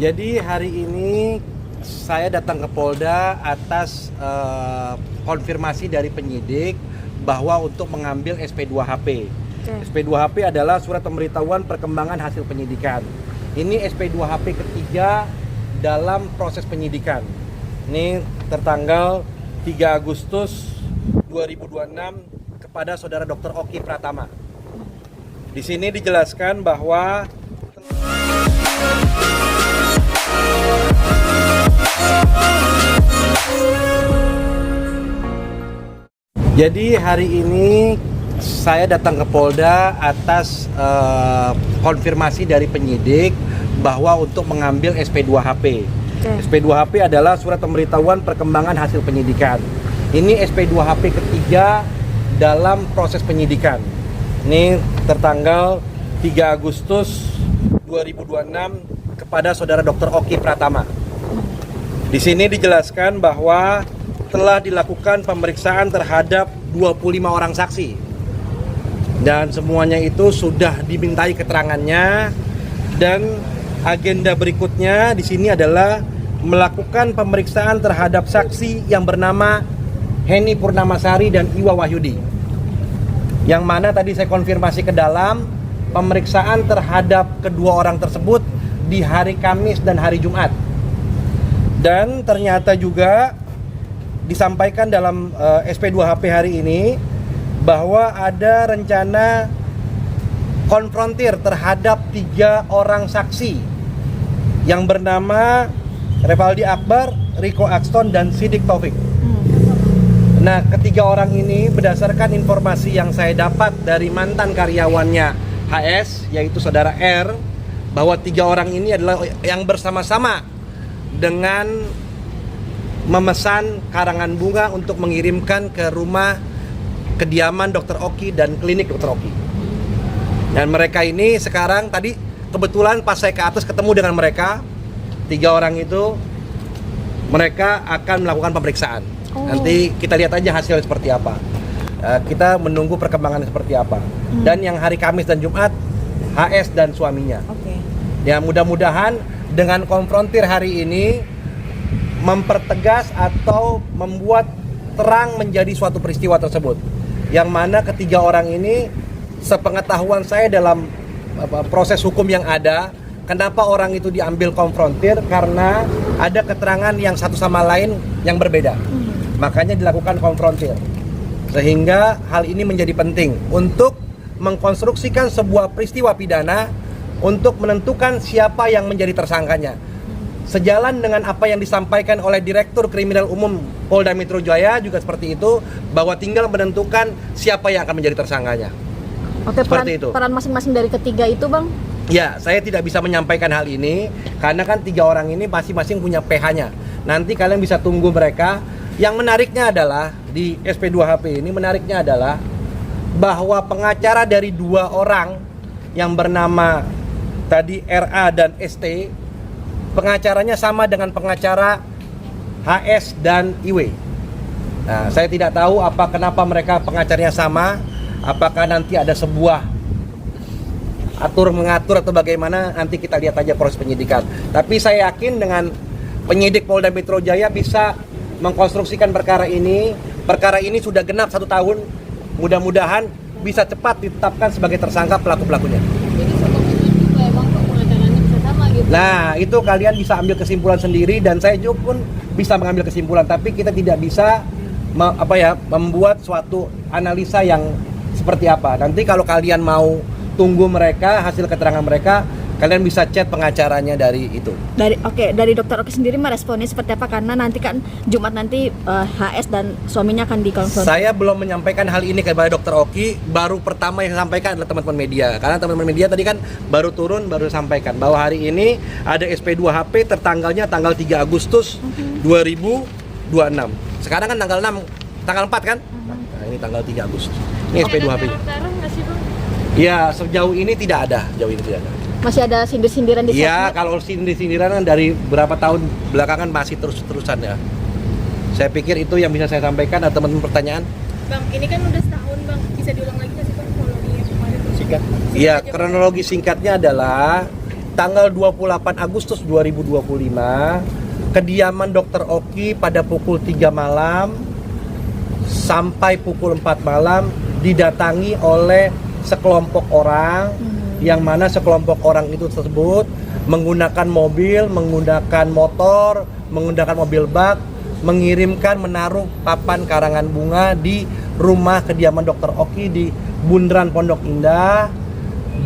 Jadi hari ini saya datang ke Polda atas konfirmasi dari penyidik bahwa untuk mengambil SP2HP. SP2HP adalah surat pemberitahuan perkembangan hasil penyidikan. Ini SP2HP ketiga dalam proses penyidikan. Ini tertanggal 3 Agustus 2026 kepada Saudara Dr. Oki Pratama. Di sini dijelaskan bahwa jadi hari ini saya datang ke Polda atas konfirmasi dari penyidik bahwa untuk mengambil SP2HP. SP2HP adalah surat pemberitahuan perkembangan hasil penyidikan. Ini SP2HP ketiga dalam proses penyidikan. Ini tertanggal 3 Agustus 2026 kepada Saudara Dr. Oki Pratama. Di sini dijelaskan bahwa telah dilakukan pemeriksaan terhadap 25 orang saksi. Dan semuanya itu sudah dimintai keterangannya, dan agenda berikutnya di sini adalah melakukan pemeriksaan terhadap saksi yang bernama Heni Purnamasari dan Iwa Wahyudi. Yang mana tadi saya konfirmasi ke dalam, pemeriksaan terhadap kedua orang tersebut di hari Kamis dan hari Jumat. Dan ternyata juga disampaikan dalam SP2HP hari ini bahwa ada rencana konfrontir terhadap 3 orang saksi yang bernama Revaldi Akbar, Riko Axton, dan Sidik Taufik. Nah, ketiga orang ini berdasarkan informasi yang saya dapat dari mantan karyawannya HS, yaitu Saudara R, bahwa 3 orang ini adalah yang bersama-sama dengan memesan karangan bunga untuk mengirimkan ke rumah kediaman Dr. Oki dan klinik Dr. Oki. Dan mereka ini sekarang tadi kebetulan pas saya ke atas ketemu dengan mereka, 3 orang itu, mereka akan melakukan pemeriksaan. Nanti kita lihat aja hasilnya seperti apa. Kita menunggu perkembangan seperti apa. Dan yang hari Kamis dan Jumat, HS dan suaminya. Ya, mudah-mudahan dengan konfrontir hari ini mempertegas atau membuat terang menjadi suatu peristiwa tersebut. Yang mana ketiga orang ini, sepengetahuan saya dalam proses hukum yang ada, kenapa orang itu diambil konfrontir? Karena ada keterangan yang satu sama lain yang berbeda. Makanya dilakukan konfrontir. Sehingga hal ini menjadi penting untuk mengkonstruksikan sebuah peristiwa pidana untuk menentukan siapa yang menjadi tersangkanya. Sejalan dengan apa yang disampaikan oleh Direktur Kriminal Umum Polda Metro Jaya juga seperti itu, bahwa tinggal menentukan siapa yang akan menjadi tersangkanya. Oke, peran masing-masing dari ketiga itu, Bang? Ya, saya tidak bisa menyampaikan hal ini karena kan 3 orang ini masing-masing punya PH-nya. Nanti kalian bisa tunggu mereka. Yang menariknya adalah di SP2HP ini, menariknya adalah bahwa pengacara dari 2 orang yang bernama tadi RA dan ST, pengacaranya sama dengan pengacara HS dan IW. Nah, saya tidak tahu kenapa mereka pengacaranya sama, apakah nanti ada sebuah atur-mengatur atau bagaimana, nanti kita lihat aja proses penyidikan. Tapi saya yakin dengan penyidik Polda Metro Jaya bisa mengkonstruksikan perkara ini. Perkara ini sudah genap 1 tahun, mudah-mudahan bisa cepat ditetapkan sebagai tersangka pelaku-pelakunya. Nah, itu kalian bisa ambil kesimpulan sendiri, dan saya juga pun bisa mengambil kesimpulan, tapi kita tidak bisa membuat suatu analisa yang seperti apa. Nanti kalau kalian mau tunggu mereka, hasil keterangan mereka, kalian bisa chat pengacaranya dari itu. Dari Dr. Oki sendiri meresponnya seperti apa? Karena nanti kan Jumat nanti HS dan suaminya akan dikonfrontir. Saya belum menyampaikan hal ini kepada Dr. Oki, baru pertama yang sampaikan adalah teman-teman media. Karena teman-teman media tadi kan baru turun, baru sampaikan bahwa hari ini ada SP2HP tertanggalnya tanggal 3 Agustus 2026. Sekarang kan tanggal 6, tanggal 4 kan? Nah, ini tanggal 3 Agustus. Ini SP2HP. Ya, sejauh ini tidak ada, Masih ada sindir-sindiran di sosmed? Iya, kalau sindir-sindiran dari beberapa tahun belakangan masih terus-terusan ya. Saya pikir itu yang bisa saya sampaikan. Ada teman-teman pertanyaan? Bang, ini kan udah setahun, Bang. Bisa diulang lagi nggak sih, Bang, kronologinya kemarin? Singkat. Iya, kronologi singkatnya adalah tanggal 28 Agustus 2025, kediaman Dr. Oki pada pukul 3 malam sampai pukul 4 malam didatangi oleh sekelompok orang, yang mana sekelompok orang itu tersebut menggunakan mobil, menggunakan motor, menggunakan mobil bak, mengirimkan menaruh papan karangan bunga di rumah kediaman Dr. Oki di Bundaran Pondok Indah,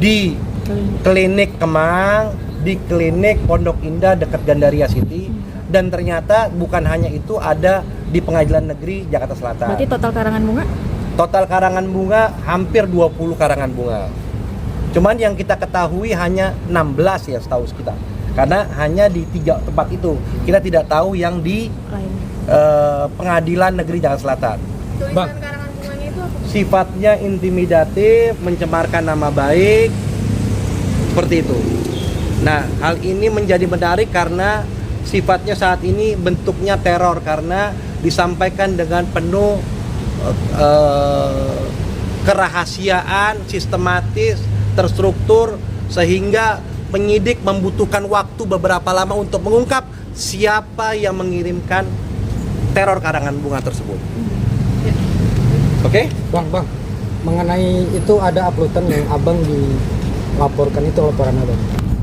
di klinik Kemang, di klinik Pondok Indah dekat Gandaria City, dan ternyata bukan hanya itu, ada di Pengadilan Negeri Jakarta Selatan. Berarti total karangan bunga? Total karangan bunga hampir 20 karangan bunga. Cuman yang kita ketahui hanya 16 ya setahu kita. Karena hanya di 3 tempat itu. Kita tidak tahu yang di Lain. Pengadilan Negeri Jakarta Selatan. Tulisan karangan bunganya itu apa? Sifatnya intimidatif, mencemarkan nama baik, seperti itu. Nah, hal ini menjadi menarik karena sifatnya saat ini bentuknya teror, karena disampaikan dengan penuh kerahasiaan, sistematis, terstruktur, sehingga penyidik membutuhkan waktu beberapa lama untuk mengungkap siapa yang mengirimkan teror karangan bunga tersebut. Oke? Bang, mengenai itu ada uploadan yang abang dilaporkan, itu laporan abang?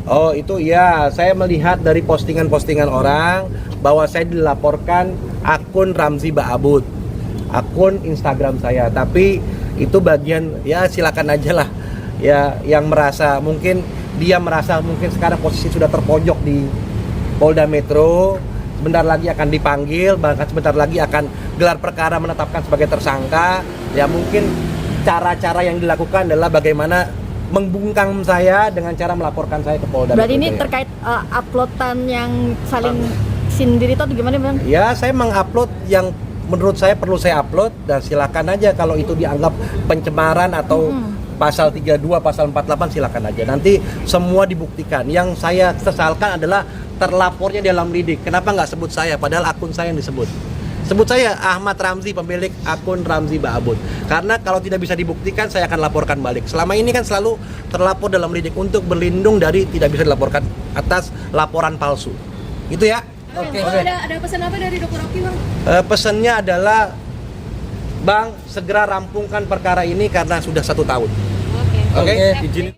Oh itu ya, saya melihat dari postingan-postingan orang bahwa saya dilaporkan akun Ramzi Ba'abud, akun Instagram saya. Tapi itu bagian, ya silakan aja lah. Ya, yang merasa mungkin sekarang posisi sudah terpojok di Polda Metro, sebentar lagi akan dipanggil, bahkan sebentar lagi akan gelar perkara menetapkan sebagai tersangka. Ya mungkin cara-cara yang dilakukan adalah bagaimana membungkam saya dengan cara melaporkan saya ke Polda. Berarti Metro ini Jaya. terkait uploadan yang saling sindir itu atau gimana bang? Ya, saya mengupload yang menurut saya perlu saya upload, dan silakan aja kalau itu dianggap pencemaran atau pasal 32, pasal 48 silakan aja. Nanti semua dibuktikan. Yang saya sesalkan adalah terlapornya dalam lidik. Kenapa nggak sebut saya? Padahal akun saya yang disebut. Sebut saya Ahmad Ramzi, pemilik akun Ramzi Ba'abud. Karena kalau tidak bisa dibuktikan, saya akan laporkan balik. Selama ini kan selalu terlapor dalam lidik untuk berlindung dari tidak bisa dilaporkan atas laporan palsu. Itu ya. Oke. Ada pesan apa dari Dr. Oki bang? Pesannya adalah, Bang, segera rampungkan perkara ini karena sudah 1 tahun. Oke. Oke? Oke. Izin.